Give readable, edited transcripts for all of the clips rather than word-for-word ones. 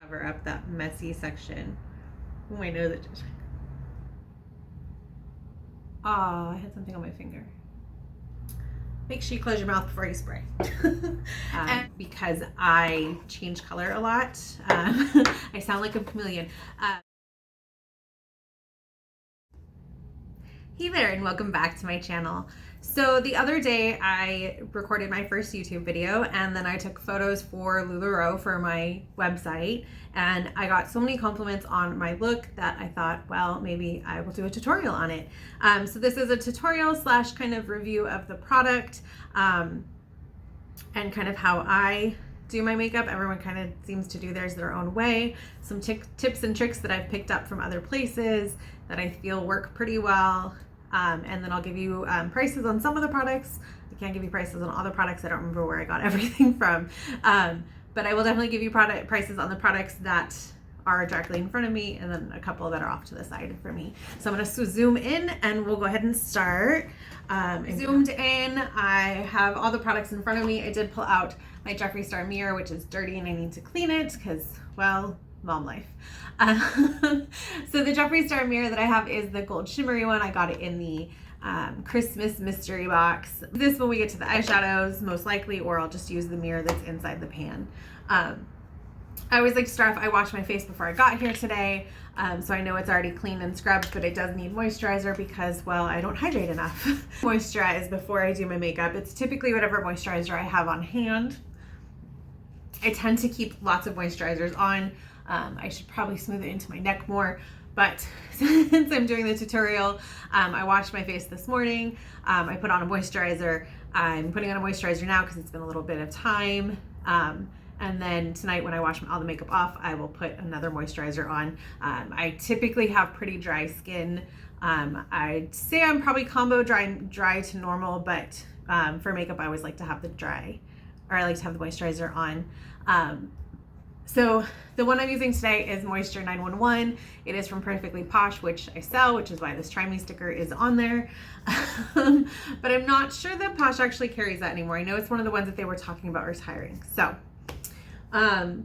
Cover up that messy section. Oh, my nose. Oh, I had something on my finger. Make sure you close your mouth before you spray. Because I change color a lot. I sound like a chameleon. Hey there, and welcome back to my channel. So the other day I recorded my first YouTube video, and then I took photos for LuLaRoe for my website, and I got so many compliments on my look that I thought, well, maybe I will do a tutorial on it. So this is a tutorial slash kind of review of the product, and kind of how I do my makeup. Everyone kind of seems to do theirs their own way. Some tips and tricks that I've picked up from other places that I feel work pretty well. And then I'll give you prices on some of the products. I can't give you prices on all the products. I don't remember where I got everything from. But I will definitely give you prices on the products that are directly in front of me, and then a couple that are off to the side for me. So I'm going to zoom in and we'll go ahead and start. Zoomed in, I have all the products in front of me. I did pull out my Jeffree Star mirror, which is dirty and I need to clean it because, well, mom life. So the Jeffree Star mirror that I have is the gold shimmery one. I got it in the Christmas mystery box. This when we get to the eyeshadows, most likely, or I'll just use the mirror that's inside the pan. I always like to start off, I washed my face before I got here today, so I know it's already clean and scrubbed, but it does need moisturizer because, well, I don't hydrate enough. Moisturize before I do my makeup. It's typically whatever moisturizer I have on hand. I tend to keep lots of moisturizers on. I should probably smooth it into my neck more, but since I'm doing the tutorial, I washed my face this morning. I put on a moisturizer. I'm putting on a moisturizer now because it's been a little bit of time. And then tonight when I wash all the makeup off, I will put another moisturizer on. I typically have pretty dry skin. I'd say I'm probably combo dry to normal, but for makeup, I always like to have the dry, or I like to have the moisturizer on. So the one I'm using today is Moisture 911. It is from Perfectly Posh, which I sell, which is why this Try Me sticker is on there. But I'm not sure that Posh actually carries that anymore. I know it's one of the ones that they were talking about retiring. So after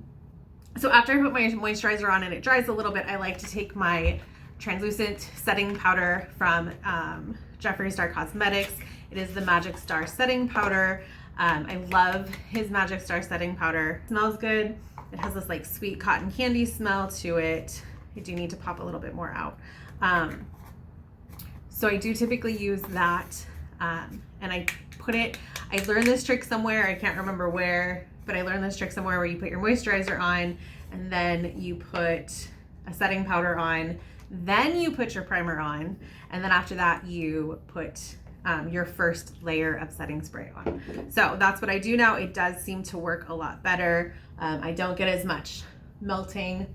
I put my moisturizer on and it dries a little bit, I like to take my translucent setting powder from Jeffree Star Cosmetics. It is the Magic Star setting powder. I love his Magic Star setting powder. It smells good. It has this like sweet cotton candy smell to it. I do need to pop a little bit more out. So I do typically use that, and I learned this trick somewhere, I can't remember where, but I learned this trick somewhere where you put your moisturizer on and then you put a setting powder on, then you put your primer on, and then after that you put your first layer of setting spray on. So that's what I do now. It does seem to work a lot better. I don't get as much melting.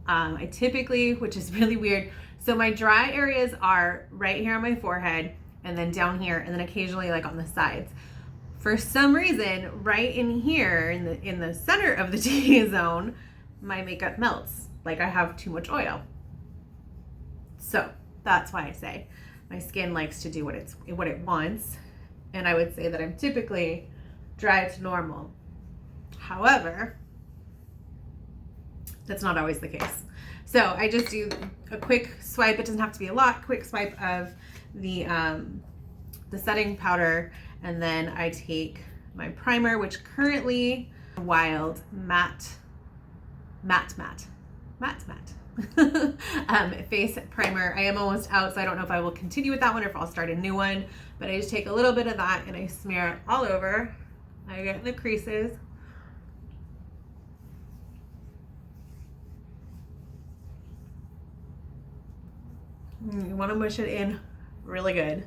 I typically, which is really weird, so my dry areas are right here on my forehead and then down here and then occasionally like on the sides. For some reason, right in here in the center of the T-zone, my makeup melts like I have too much oil. So that's why I say my skin likes to do what it wants, and I would say that I'm typically dry to normal. However, that's not always the case. So I just do a quick swipe. It doesn't have to be a lot. Quick swipe of the setting powder, and then I take my primer, which currently Wild matte face primer. I am almost out, so I don't know if I will continue with that one or if I'll start a new one, but I just take a little bit of that and I smear it all over. I get in the creases. You want to mush it in really good.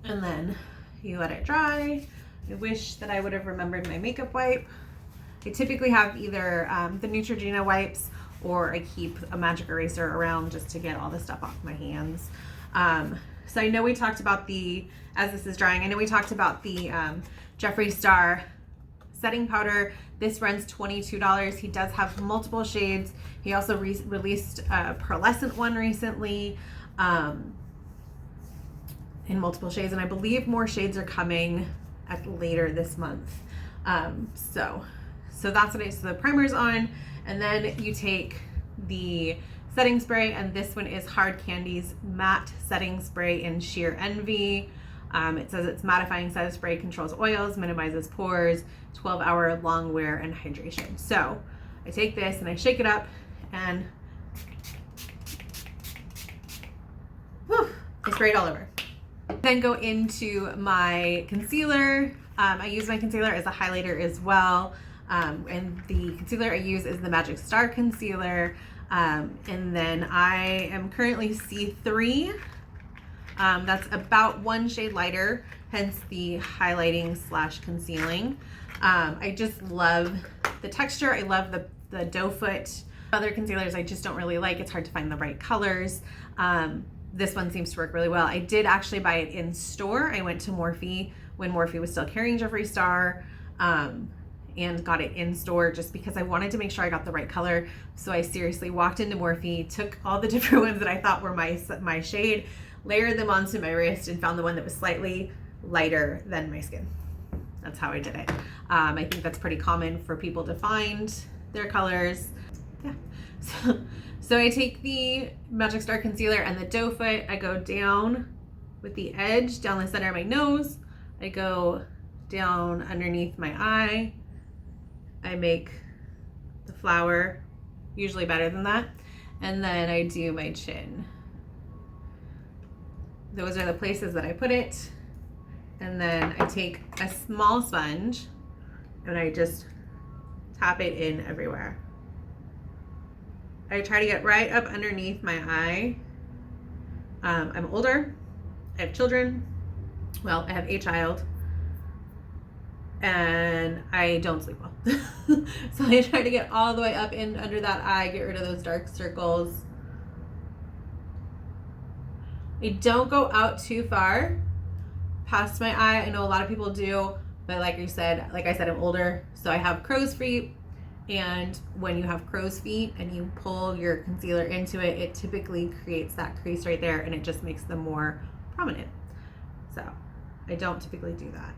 And then you let it dry. I wish that I would have remembered my makeup wipe. I typically have either the Neutrogena wipes, or I keep a magic eraser around just to get all the stuff off my hands. So I know we talked about as this is drying, I know we talked about the Jeffree Star setting powder. This runs $22. He does have multiple shades. He also released a pearlescent one recently in multiple shades, and I believe more shades are coming later this month. So that's what so the primer's on, and then you take the setting spray, and this one is Hard Candy's matte setting spray in Sheer Envy. It says it's mattifying setting spray, controls oils, minimizes pores, 12-hour long wear and hydration. So I take this and I shake it up, and whew, I spray it all over. Then go into my concealer. I use my concealer as a highlighter as well. And the concealer I use is the Magic Star concealer. And then I am currently C3. That's about 1 shade lighter, hence the highlighting / concealing. I just love the texture. I love the doe foot. Other concealers I just don't really like. It's hard to find the right colors. This one seems to work really well. I did actually buy it in store. I went to Morphe when Morphe was still carrying Jeffree Star, and got it in store just because I wanted to make sure I got the right color. So I seriously walked into Morphe, took all the different ones that I thought were my shade, layered them onto my wrist, and found the one that was slightly lighter than my skin. That's how I did it. I think that's pretty common for people to find their colors. Yeah. So I take the Magic Star concealer and the doe foot. I go down with the edge down the center of my nose. I go down underneath my eye. I make the flower, usually better than that. And then I do my chin. Those are the places that I put it. And then I take a small sponge and I just tap it in everywhere. I try to get right up underneath my eye. I'm older, I have children. Well, I have a child, and I don't sleep well. So I try to get all the way up in under that eye, get rid of those dark circles. I don't go out too far past my eye. I know a lot of people do, but like I said, I'm older, so I have crow's feet. And when you have crow's feet and you pull your concealer into it, it typically creates that crease right there, and it just makes them more prominent. So I don't typically do that.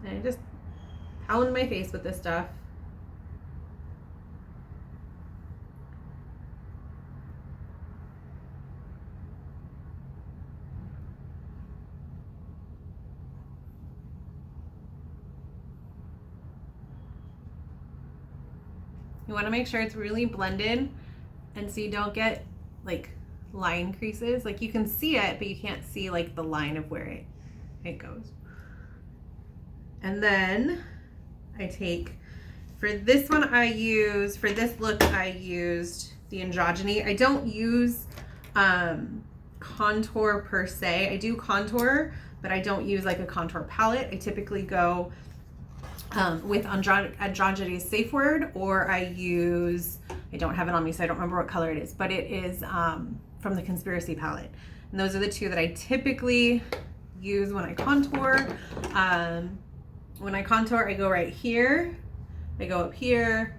And I just pound my face with this stuff. You want to make sure it's really blended, and so you don't get like line creases. Like you can see it, but you can't see like the line of where it goes. And then I take, for this one for this look I used the Androgyny. I don't use contour per se. I do contour, but I don't use like a contour palette. I typically go with Androgyny's Safe Word, or I don't have it on me, so I don't remember what color it is, but it is from the Conspiracy palette. And those are the two that I typically use when I contour. When I contour, I go right here, I go up here,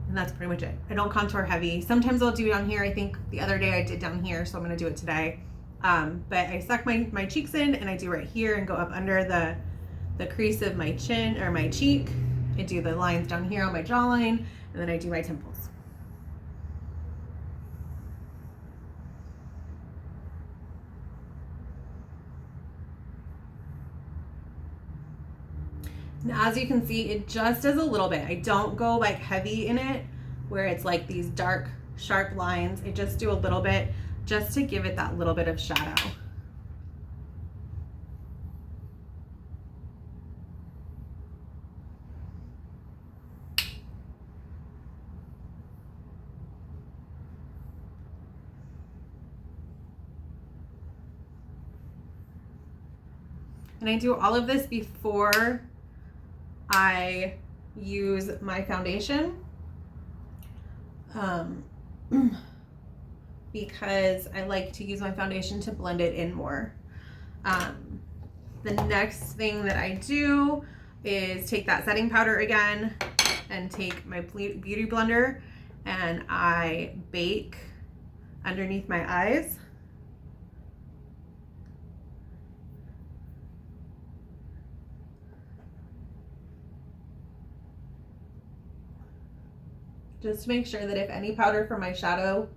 and that's pretty much it. I don't contour heavy. Sometimes I'll do down here. I think the other day I did down here, so I'm gonna do it today. But I suck my cheeks in, and I do right here and go up under the crease of my chin or my cheek. I do the lines down here on my jawline, and then I do my temples. And as you can see, it just does a little bit. I don't go like heavy in it where it's like these dark, sharp lines. I just do a little bit just to give it that little bit of shadow. And I do all of this before I use my foundation, because I like to use my foundation to blend it in more. The next thing that I do is take that setting powder again and take my beauty blender, and I bake underneath my eyes. just to make sure that if any powder from my shadow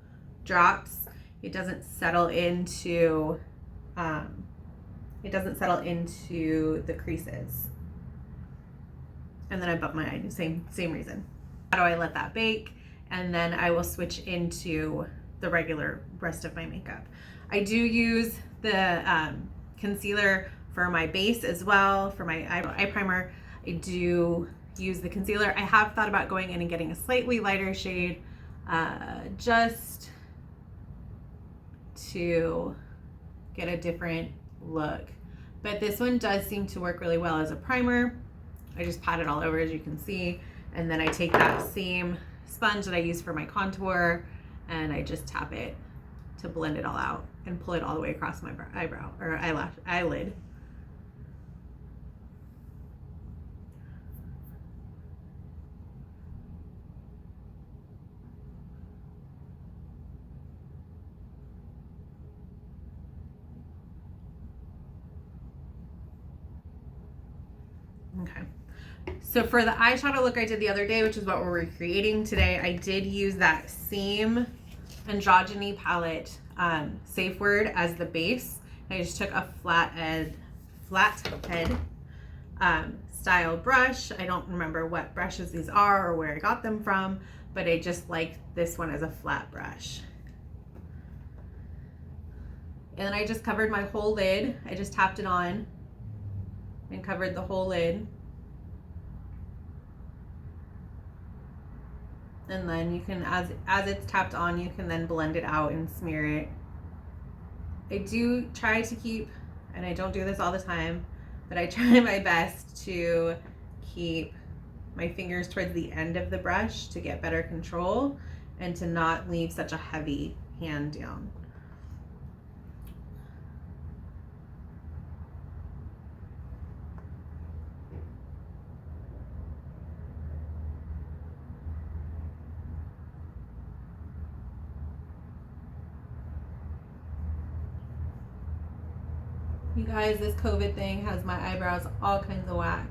drops, it doesn't settle into the creases. And then I bumped my eye, same reason. How do I let that bake? And then I will switch into the regular rest of my makeup. I do use the concealer for my base as well. For my eye primer, I do use the concealer. I have thought about going in and getting a slightly lighter shade just to get a different look. But this one does seem to work really well as a primer. I just pat it all over, as you can see. And then I take that same sponge that I use for my contour and I just tap it to blend it all out and pull it all the way across my eyebrow or eyelid. Okay. So for the eyeshadow look I did the other day, which is what we're recreating today, I did use that same Androgyny palette Safe Word as the base. I just took a flat head style brush. I don't remember what brushes these are or where I got them from, but I just liked this one as a flat brush. And then I just covered my whole lid. I just tapped it on and covered the whole lid. And then you can, as it's tapped on, you can then blend it out and smear it. I do try to keep, and I don't do this all the time, but I try my best to keep my fingers towards the end of the brush to get better control and to not leave such a heavy hand down. You guys, this COVID thing has my eyebrows all kinds of whack.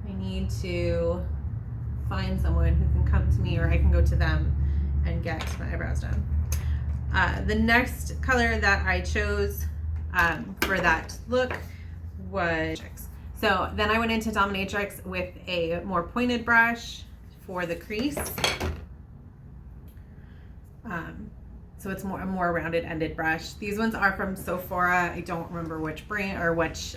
I need to find someone who can come to me, or I can go to them and get my eyebrows done. The next color that I chose for that look was, so then I went into Dominatrix with a more pointed brush for the crease. So it's a more rounded ended brush. These ones are from Sephora. I don't remember which brand or which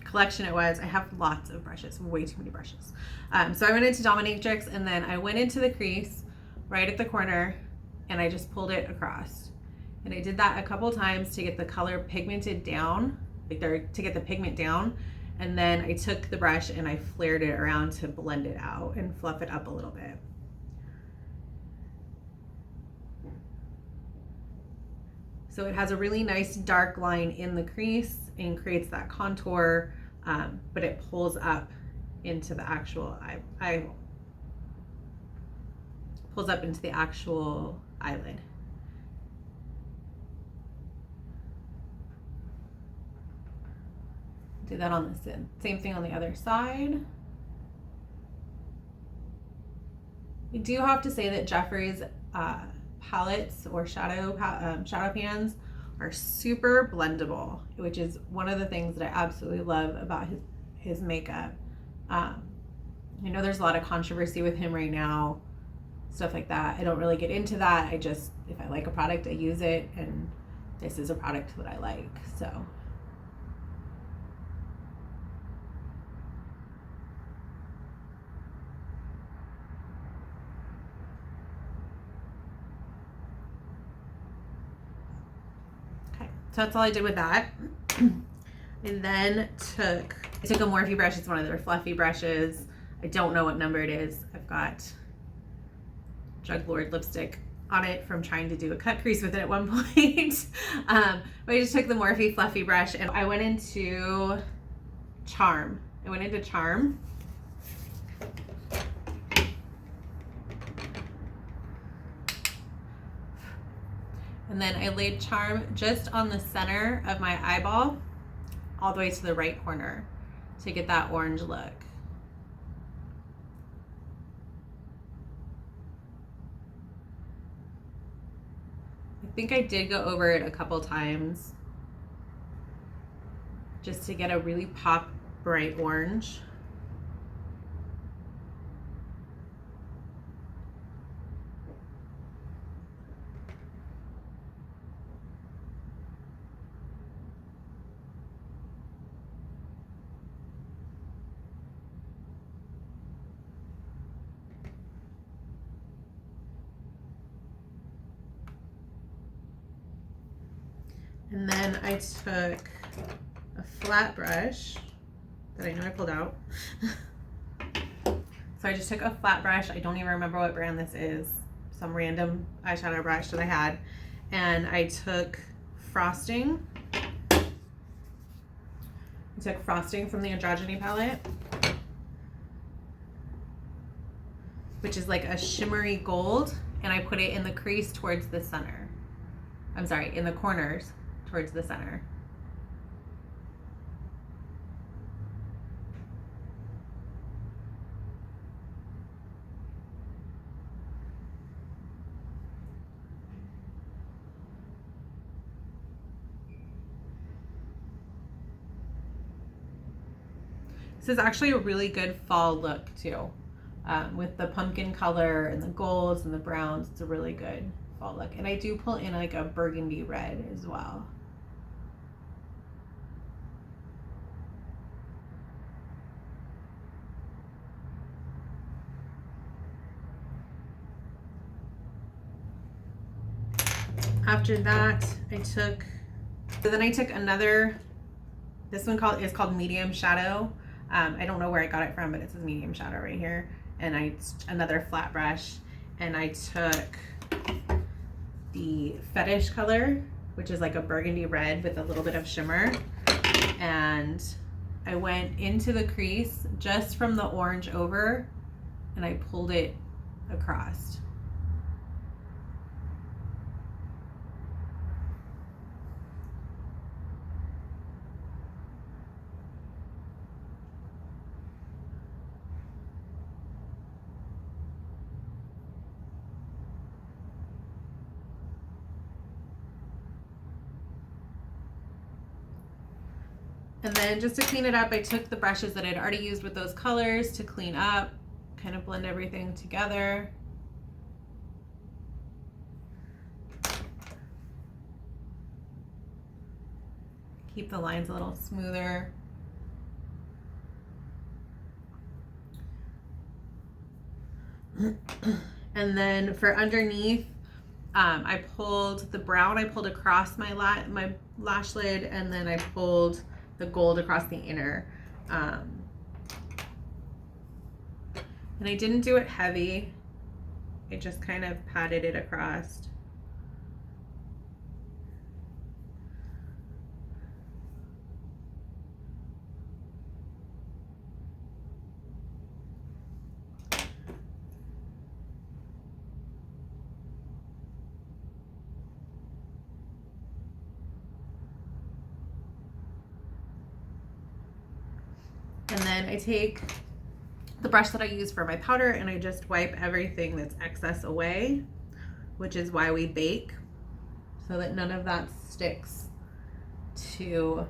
collection it was. I have lots of brushes, way too many brushes. So I went into Dominatrix and then I went into the crease right at the corner and I just pulled it across. And I did that a couple times to get the color pigmented down, to get the pigment down. And then I took the brush and I flared it around to blend it out and fluff it up a little bit. So it has a really nice dark line in the crease and creates that contour, but it pulls up into the actual pulls up into the actual eyelid. Do that on the same thing on the other side. I do have to say that Jeffree's palettes or shadow pans are super blendable, which is one of the things that I absolutely love about his makeup. I know there's a lot of controversy with him right now, stuff like that. I don't really get into that. If I like a product, I use it, and this is a product that I like, so. So that's all I did with that. And then I took a Morphe brush. It's one of their fluffy brushes. I don't know what number it is. I've got Drug Lord lipstick on it from trying to do a cut crease with it at one point. But I just took the Morphe fluffy brush and I went into Charm. And then I laid Charm just on the center of my eyeball, all the way to the right corner to get that orange look. think I did go over it a couple times just to get a really pop bright orange. And then I took a flat brush that I know I pulled out. So I just took a flat brush. I don't even remember what brand this is. Some random eyeshadow brush that I had. And I took frosting. I took frosting from the Androgyny palette, which is like a shimmery gold. And I put it in the crease towards the center. I'm sorry, in the corners towards the center. This is actually a really good fall look too. With the pumpkin color and the golds and the browns, it's a really good fall look. And I do pull in like a burgundy red as well. After that, I took another, this one is called Medium Shadow. I don't know where I got it from, but it says Medium Shadow right here. And another flat brush, and I took the Fetish color, which is like a burgundy red with a little bit of shimmer. And I went into the crease just from the orange over, and I pulled it across. And then just to clean it up, I took the brushes that I'd already used with those colors to clean up, kind of blend everything together. Keep the lines a little smoother. And then for underneath, I pulled the brown, I pulled across my lash lid, and then I pulled the gold across the inner. And I didn't do it heavy. I just kind of patted it across. And then I take the brush that I use for my powder and I just wipe everything that's excess away, which is why we bake, so that none of that sticks to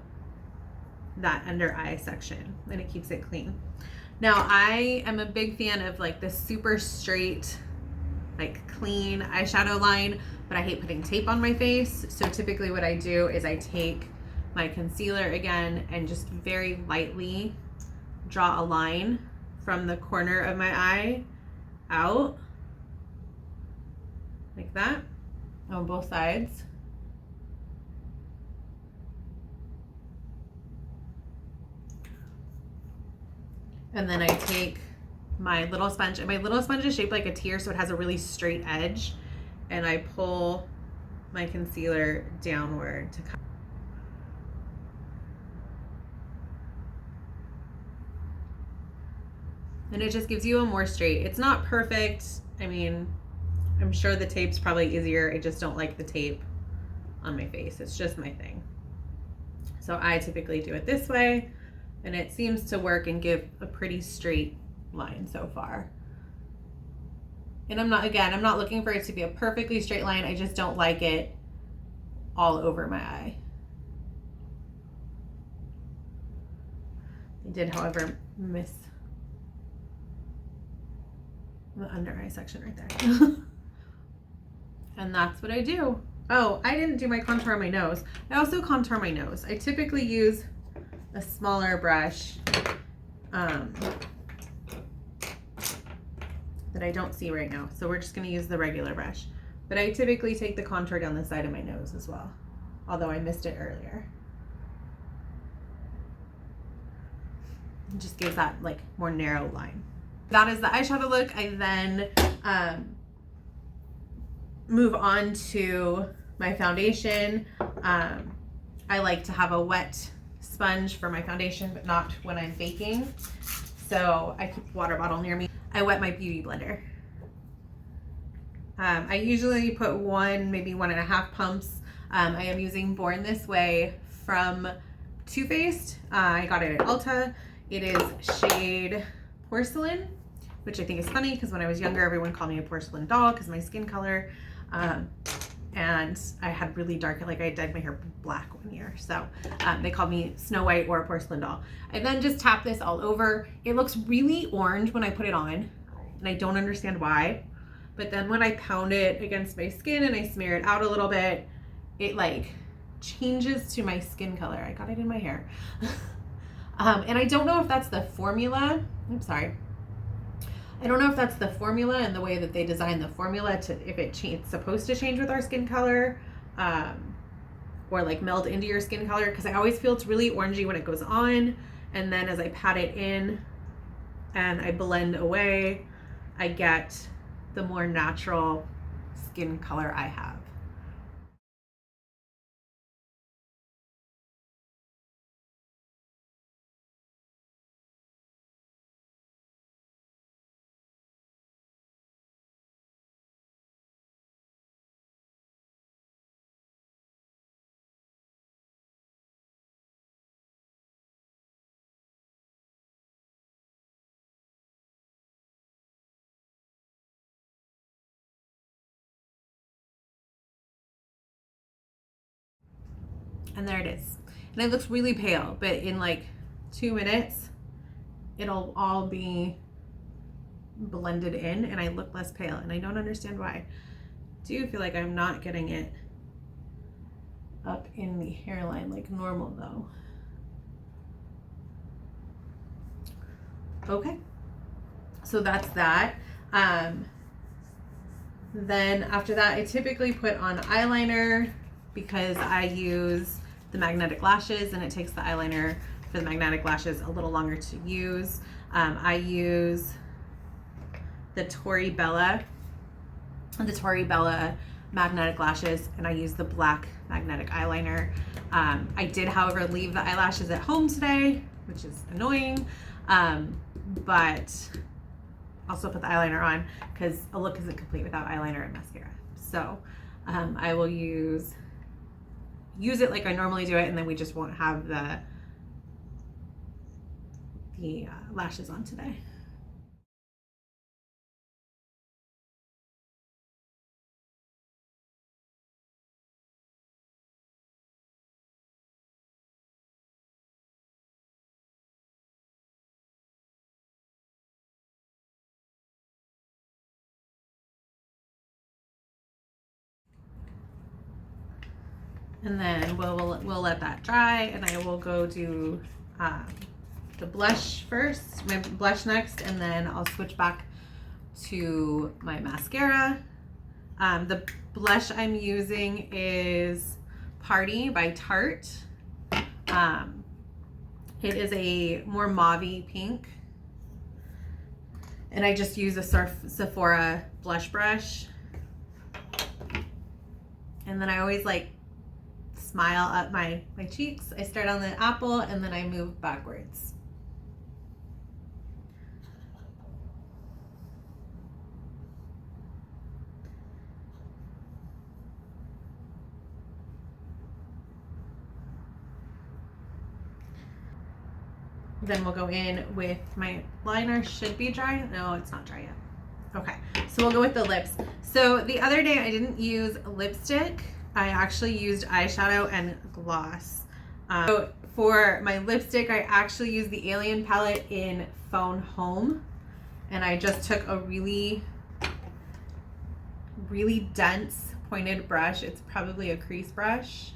that under eye section, and it keeps it clean. Now I am a big fan of like the super straight, like clean eyeshadow line, but I hate putting tape on my face. So typically what I do is I take my concealer again and just very lightly draw a line from the corner of my eye out like that on both sides. And then I take my little sponge, and my little sponge is shaped like a tear, so it has a really straight edge, and I pull my concealer downward to cover. And it just gives you a more straight. It's not perfect. I mean, I'm sure the tape's probably easier. I just don't like the tape on my face. It's just my thing. So I typically do it this way, and it seems to work and give a pretty straight line so far. And I'm not looking for it to be a perfectly straight line. I just don't like it all over my eye. I did, however, miss the under eye section right there. And that's what I do. Oh, I didn't do my contour on my nose. I also contour my nose. I typically use a smaller brush that I don't see right now. So we're just gonna use the regular brush. But I typically take the contour down the side of my nose as well, although I missed it earlier. It just gives that like more narrow line. That is the eyeshadow look. I then move on to my foundation. I like to have a wet sponge for my foundation, but not when I'm baking. So I keep a water bottle near me. I wet my beauty blender. I usually put one, maybe 1.5 pumps. I am using Born This Way from Too Faced. I got it at Ulta. It is shade Porcelain, which I think is funny because when I was younger, everyone called me a porcelain doll because of my skin color. And I had really dark, like I dyed my hair black one year. So they called me Snow White or a porcelain doll. I then just tap this all over. It looks really orange when I put it on, and I don't understand why. But then when I pound it against my skin and I smear it out a little bit, it like changes to my skin color. I got it in my hair. And I don't know if that's the formula. I'm sorry. I don't know if that's the formula and the way that they design the formula to, if it's supposed to change with our skin color, or like meld into your skin color. Because I always feel it's really orangey when it goes on. And then as I pat it in and I blend away, I get the more natural skin color I have. And there it is. And it looks really pale, but in like 2 minutes, it'll all be blended in and I look less pale, and I don't understand why. I do feel like I'm not getting it up in the hairline like normal though. Okay, so that's that. Then after that, I typically put on eyeliner because I use the magnetic lashes and it takes the eyeliner for the magnetic lashes a little longer to use. I use the Tori Bella magnetic lashes, and I use the black magnetic eyeliner. I did, however, leave the eyelashes at home today, which is annoying, but also put the eyeliner on because a look isn't complete without eyeliner and mascara. So I will use it like I normally do it, and then we just won't have the lashes on today. And then we'll let that dry, and I will go do the blush first, my blush next, and then I'll switch back to my mascara. The blush I'm using is Party by Tarte. It is a more mauve-y pink, and I just use a Sephora blush brush, and then I always like smile up my cheeks. I start on the apple and then I move backwards. Then we'll go in with my liner. Should be dry. No, it's not dry yet. Okay, so we'll go with the lips. So the other day I didn't use lipstick I actually used eyeshadow and gloss. So for my lipstick, I actually used the Alien palette in Phone Home, and I just took a really dense pointed brush. It's probably a crease brush.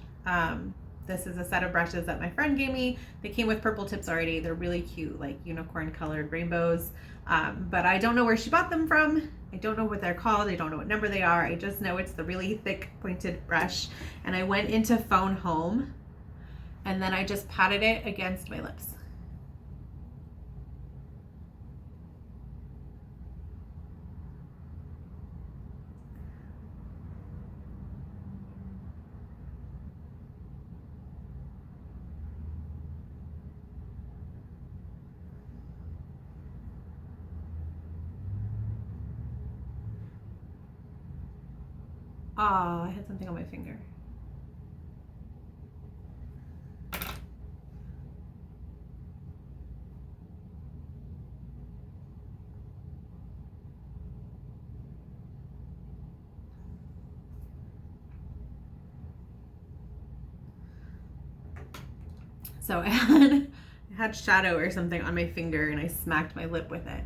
This is a set of brushes that my friend gave me. They came with purple tips already. They're really cute, like unicorn colored rainbows. But I don't know where she bought them from. I don't know what they're called. I don't know what number they are. I just know it's the really thick pointed brush. And I went into Phone Home and then I just patted it against my lips. Ah, I had something on my finger. So I had shadow or something on my finger and I smacked my lip with it.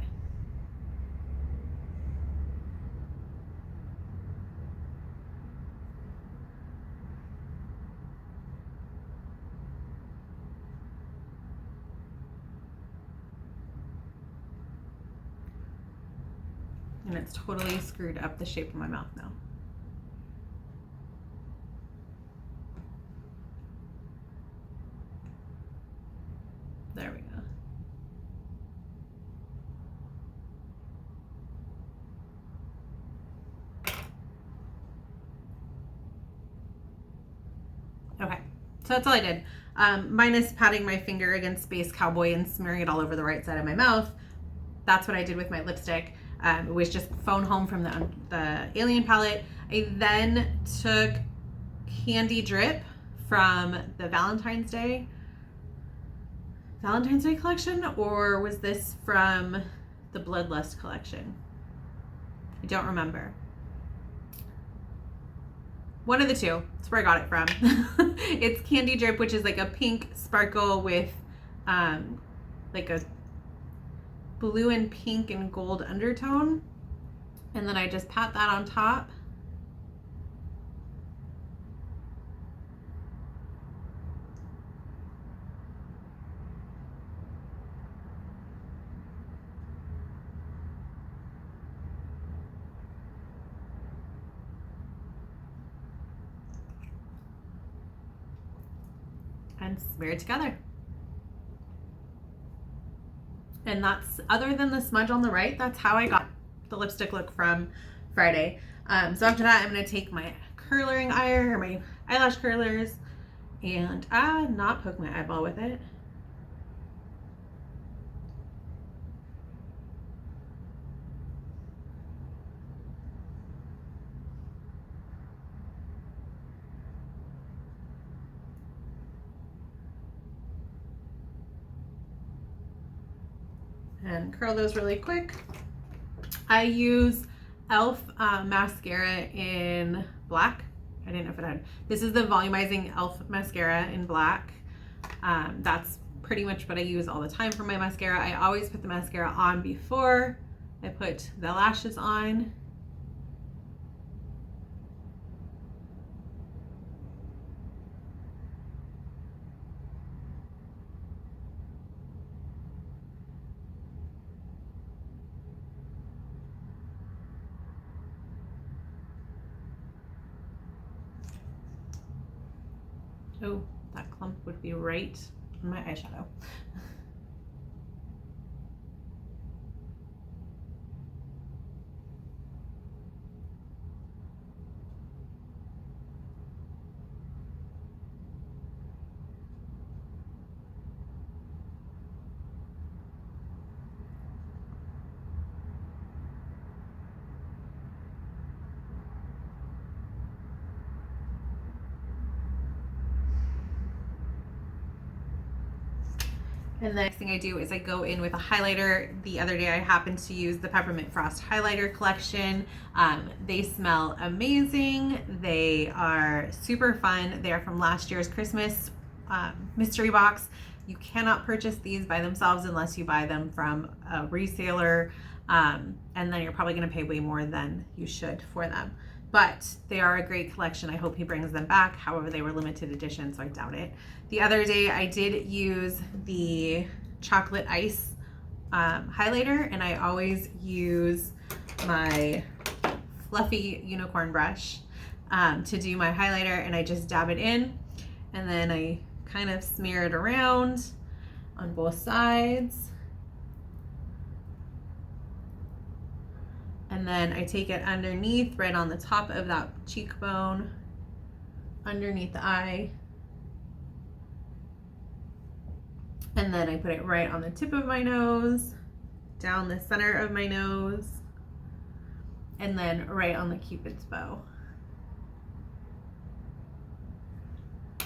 And it's totally screwed up the shape of my mouth now. There we go. Okay, so that's all I did. Minus patting my finger against Space Cowboy and smearing it all over the right side of my mouth. That's what I did with my lipstick. It was just Phone Home from the Alien palette. I then took Candy Drip from the Valentine's Day collection, or was this from the Bloodlust collection? I don't remember. One of the two. That's where I got it from. It's Candy Drip, which is like a pink sparkle with like a blue and pink and gold undertone. And then I just pat that on top. And smear it together. And that's, other than the smudge on the right, that's how I got the lipstick look from Friday. So after that, I'm going to take my curling iron or my eyelash curlers and not poke my eyeball with it. And curl those really quick. I use e.l.f. mascara in black. I didn't know if it had. This is the volumizing e.l.f. mascara in black. That's pretty much what I use all the time for my mascara. I always put the mascara on before I put the lashes on. Oh, that clump would be right on my eyeshadow. And the next thing I do is I go in with a highlighter. The other day I happened to use the Peppermint Frost highlighter collection. They smell amazing. They are super fun. They are from last year's Christmas mystery box. You cannot purchase these by themselves unless you buy them from a reseller, and then you're probably going to pay way more than you should for them. But they are a great collection. I hope he brings them back. However, they were limited edition, so I doubt it. The other day I did use the chocolate ice highlighter, and I always use my fluffy unicorn brush to do my highlighter, and I just dab it in, and then I kind of smear it around on both sides. And then I take it underneath, right on the top of that cheekbone, underneath the eye. And then I put it right on the tip of my nose, down the center of my nose, and then right on the Cupid's bow.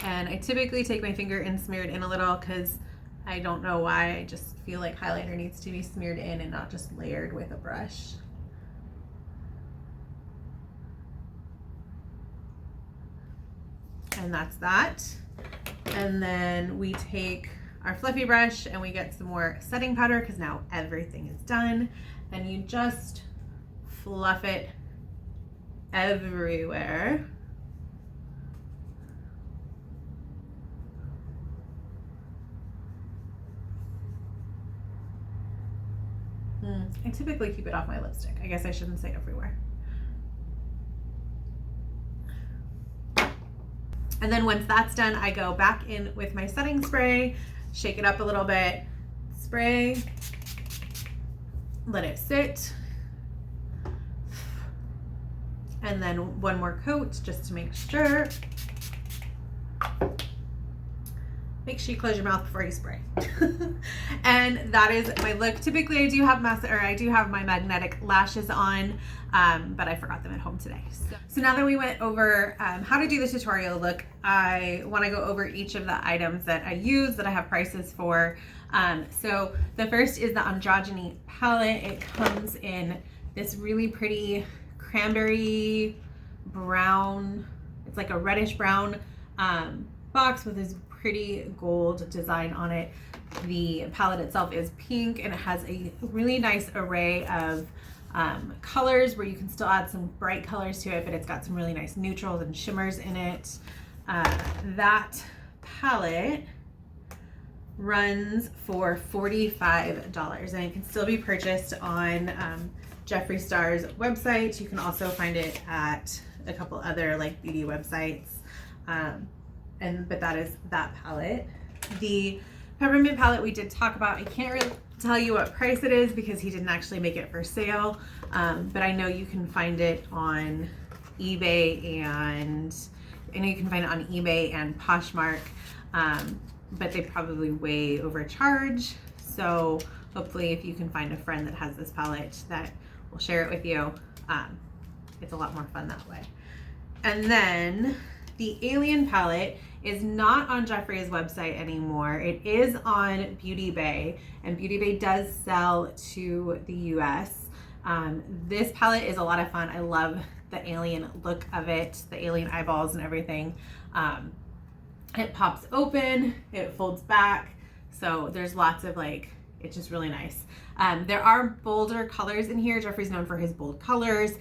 And I typically take my finger and smear it in a little because I don't know why, I just feel like highlighter needs to be smeared in and not just layered with a brush. And that's that. And then we take our fluffy brush and we get some more setting powder because now everything is done. And you just fluff it everywhere. I typically keep it off my lipstick. I guess I shouldn't say everywhere. And then once that's done, I go back in with my setting spray, shake it up a little bit, spray, let it sit, and then one more coat just to make sure. Make sure you close your mouth before you spray. And that is my look. Typically I do have my magnetic lashes on, but I forgot them at home today. So now that we went over how to do the tutorial look, I want to go over each of the items that I use that I have prices for. So the first is the Androgyny palette. It comes in this really pretty cranberry brown, it's like a reddish brown box with this pretty gold design on it. The palette itself is pink and it has a really nice array of colors where you can still add some bright colors to it, but it's got some really nice neutrals and shimmers in it. That palette runs for $45 and it can still be purchased on Jeffree Star's website. You can also find it at a couple other like beauty websites. But that is that palette. The peppermint palette we did talk about. I can't really tell you what price it is because he didn't actually make it for sale, but I know you can find it on eBay, and I know you can find it on eBay and Poshmark, but they probably way overcharge. So hopefully if you can find a friend that has this palette that will share it with you, it's a lot more fun that way. And then the Alien palette is not on Jeffree's website anymore. It is on Beauty Bay, and Beauty Bay does sell to the US. This palette is a lot of fun. I love the alien look of it, the alien eyeballs and everything. It pops open, it folds back, so there's lots of it's just really nice. There are bolder colors in here. Jeffree's known for his bold colors,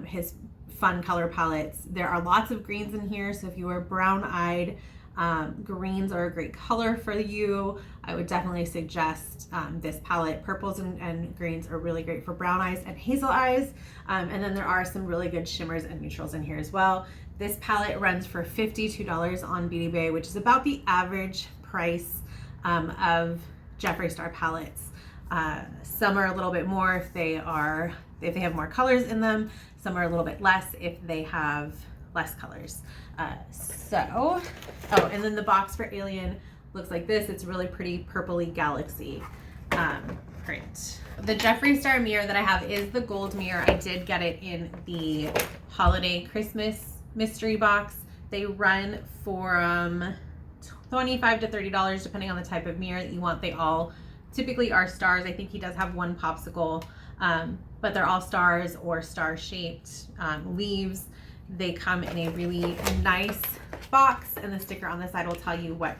his fun color palettes. There are lots of greens in here, so if you are brown-eyed, greens are a great color for you. I would definitely suggest this palette. Purples and greens are really great for brown eyes and hazel eyes, and then there are some really good shimmers and neutrals in here as well. This palette runs for $52 on Beauty Bay, which is about the average price of Jeffree Star palettes. Some are a little bit more if they have more colors in them. Some are a little bit less if they have less colors. And then the box for Alien looks like this. It's really pretty purpley galaxy print. The Jeffree Star mirror that I have is the gold mirror. I did get it in the holiday Christmas mystery box. They run from $25 to $30 depending on the type of mirror that you want. They all typically are stars. I think he does have one popsicle, but they're all stars or star-shaped leaves. They come in a really nice box, and the sticker on the side will tell you what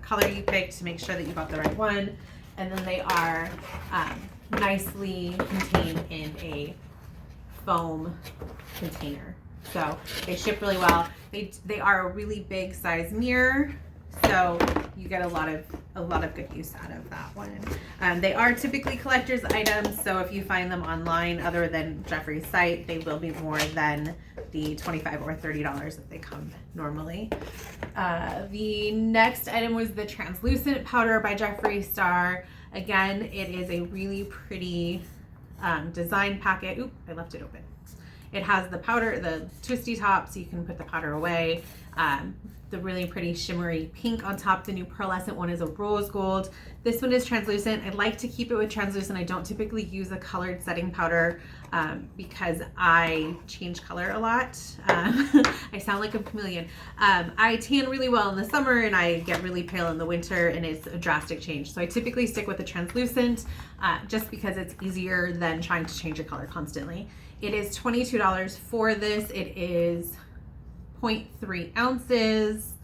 color you picked to make sure that you got the right one. And then they are nicely contained in a foam container. So they ship really well. They are a really big size mirror, so you get a lot of good use out of that one. They are typically collector's items, so if you find them online other than Jeffrey's site, they will be more than the $25 or $30 that they come normally. The next item was the translucent powder by Jeffree Star. Again, it is a really pretty design packet. Oop, I left it open. It has the powder, the twisty top, so you can put the powder away. The really pretty shimmery pink on top. The new pearlescent one is a rose gold. This one is translucent. I like to keep it with translucent. I don't typically use a colored setting powder because I change color a lot. I sound like a chameleon. I tan really well in the summer and I get really pale in the winter, and it's a drastic change. So I typically stick with the translucent just because it's easier than trying to change your color constantly. It is $22 for this. It is 0.3 ounces,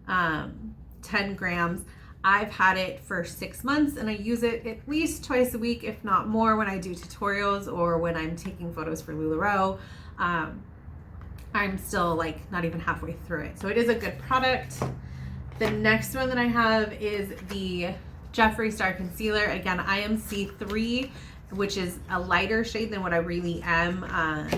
10 grams. I've had it for 6 months and I use it at least twice a week, if not more, when I do tutorials or when I'm taking photos for LuLaRoe. I'm still like not even halfway through it. So it is a good product. The next one that I have is the Jeffree Star Concealer. Again, I am C3, which is a lighter shade than what I really am.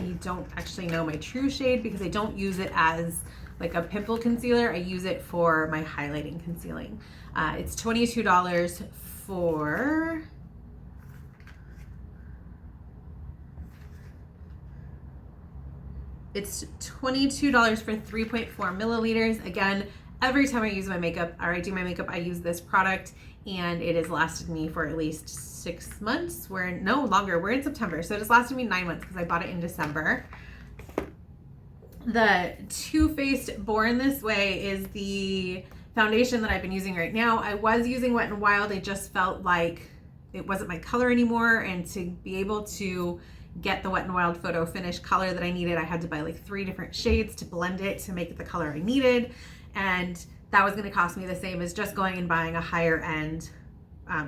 You don't actually know my true shade because I don't use it as like a pimple concealer. I use it for my highlighting concealing. It's $22 for It's $22 for 3.4 milliliters. Again, every time I use my makeup or I do my makeup, I use this product, and it has lasted me for at least 6 months. We're no longer. We're in September, so it has lasted me 9 months because I bought it in December. The Too Faced Born This Way is the foundation that I've been using right now. I was using Wet n Wild. I just felt like it wasn't my color anymore, and to be able to get the Wet n Wild photo finish color that I needed, I had to buy like 3 different shades to blend it to make it the color I needed, and that was going to cost me the same as just going and buying a higher end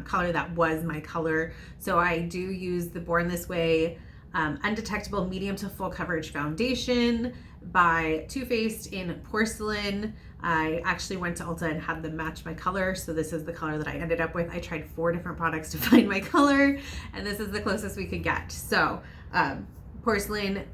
color that was my color. So I do use the Born This Way Undetectable Medium to Full Coverage Foundation by Too Faced in Porcelain. I actually went to Ulta and had them match my color, so this is the color that I ended up with. I tried 4 different products to find my color, and this is the closest we could get. So Porcelain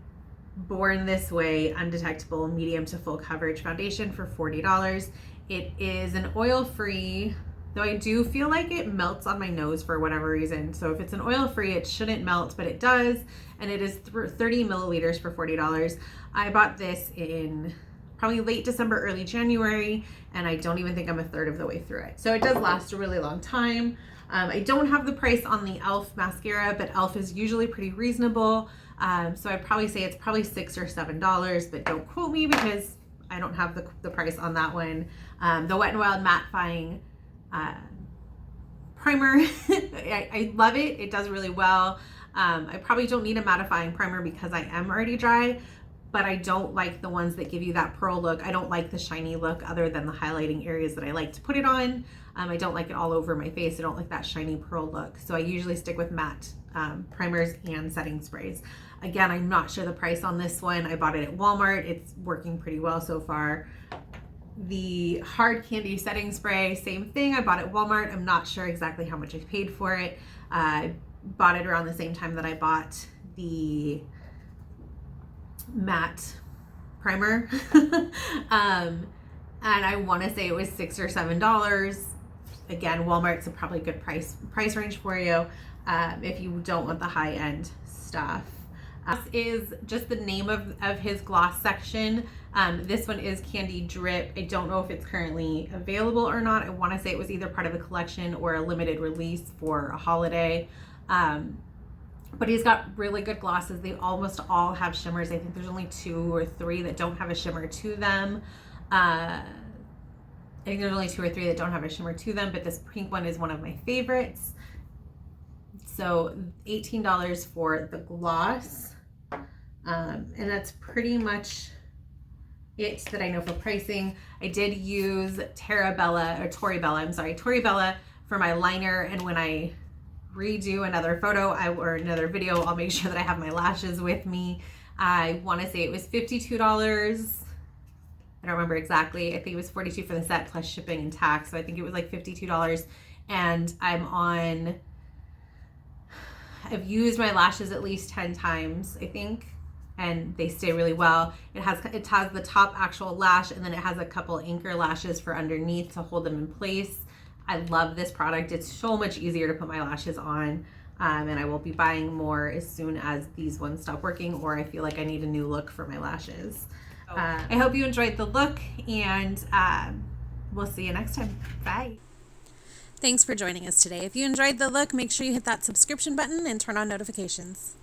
Born This Way Undetectable Medium to Full Coverage Foundation for $40. It is an oil-free, though I do feel like it melts on my nose for whatever reason. So if it's an oil-free, it shouldn't melt, but it does. And it is 30 milliliters for $40. I bought this in probably late December, early January, and I don't even think I'm a third of the way through it. So it does last a really long time. I don't have the price on the e.l.f. mascara, but e.l.f. is usually pretty reasonable. So I'd probably say it's probably $6 or $7, but don't quote me because I don't have the price on that one. The Wet n Wild mattifying primer, I love it. It does really well. I probably don't need a mattifying primer because I am already dry, but I don't like the ones that give you that pearl look. I don't like the shiny look other than the highlighting areas that I like to put it on. I don't like it all over my face. I don't like that shiny pearl look. So I usually stick with matte primers and setting sprays. Again, I'm not sure the price on this one. I bought it at Walmart. It's working pretty well so far. The Hard Candy Setting Spray, same thing. I bought it at Walmart. I'm not sure exactly how much I paid for it. I bought it around the same time that I bought the matte primer. And I want to say it was $6 or $7. Again, Walmart's a probably good price range for you if you don't want the high-end stuff. This is just the name of his gloss section. This one is Candy Drip. I don't know if it's currently available or not. I want to say it was either part of a collection or a limited release for a holiday. But he's got really good glosses. They almost all have shimmers. I think there's only 2 or 3 that don't have a shimmer to them. I think there's only 2 or 3 that don't have a shimmer to them, but this pink one is one of my favorites. So $18 for the gloss. And that's pretty much it that I know for pricing. I did use Tori Bella for my liner, and when I redo another photo or another video, I'll make sure that I have my lashes with me. I want to say it was $52. I don't remember exactly. I think it was $42 for the set plus shipping and tax. So I think it was like $52. And I've used my lashes at least 10 times, I think, and they stay really well. It has the top actual lash, and then it has a couple anchor lashes for underneath to hold them in place. I love this product. It's so much easier to put my lashes on, and I will be buying more as soon as these ones stop working, or I feel like I need a new look for my lashes. I hope you enjoyed the look, and we'll see you next time. Bye. Thanks for joining us today. If you enjoyed the look, make sure you hit that subscription button and turn on notifications.